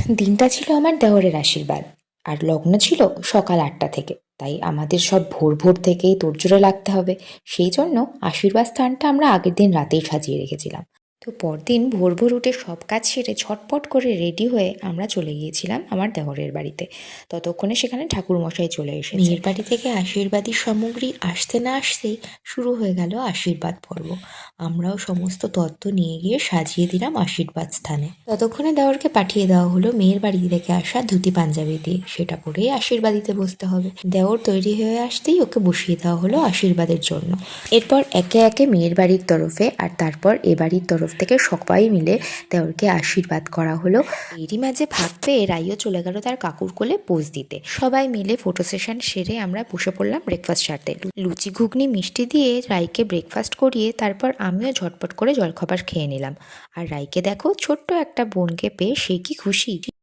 দিনটা ছিল আমার দেওরের আশীর্বাদ, আর লগ্ন ছিল সকাল 8টা থেকে। তাই আমাদের সব ভোর ভোর থেকেই তোড়জোড়ে লাগতে হবে। সেই জন্য আশীর্বাদ স্থানটা আমরা আগের দিন রাতেই সাজিয়ে রেখেছিলাম। তো পরদিন ভোর ভোর উঠে সব কাজ সেরে ঝটপট করে রেডি হয়ে আমরা চলে গিয়েছিলাম আমার দেওরের বাড়িতে। ততক্ষণে সেখানে ঠাকুরমশাই চলে এসেছে। মেয়ের বাড়ি থেকে আশীর্বাদী সামগ্রী আসতে না আসতেই শুরু হয়ে গেল আশীর্বাদ পর্ব। আমরাও সমস্ত তত্ত্ব নিয়ে গিয়ে সাজিয়ে দিলাম আশীর্বাদ স্থানে। ততক্ষণে দেওরকে পাঠিয়ে দেওয়া হলো মেয়ের বাড়ি থেকে আসা ধুতি পাঞ্জাবি দিয়ে, সেটা পরেই আশীর্বাদ দিতে বসতে হবে। দেওর তৈরি হয়ে আসতেই ওকে বসিয়ে দেওয়া হলো আশীর্বাদের জন্য। এরপর একে একে মেয়ের বাড়ির তরফে আর তারপর এ বাড়ির তরফ থেকে সবাই মিলে দেওরকে আশীর্বাদ করা হলো। এরই মাঝে ভাগ পেয়ে রাইও চলে গেল তার কাকুর কোলে পোজ দিতে। সবাই মিলে ফটো সেশন সেরে আমরা বসে পড়লাম ব্রেকফাস্ট সারতে। লুচি ঘুগনি মিষ্টি দিয়ে রাইকে ব্রেকফাস্ট করিয়ে তারপর আমিও ঝটপট করে জলখাবার খেয়ে নিলাম। আর রাইকে দেখো, ছোট্ট একটা বোনকে পেয়ে সে কি খুশি।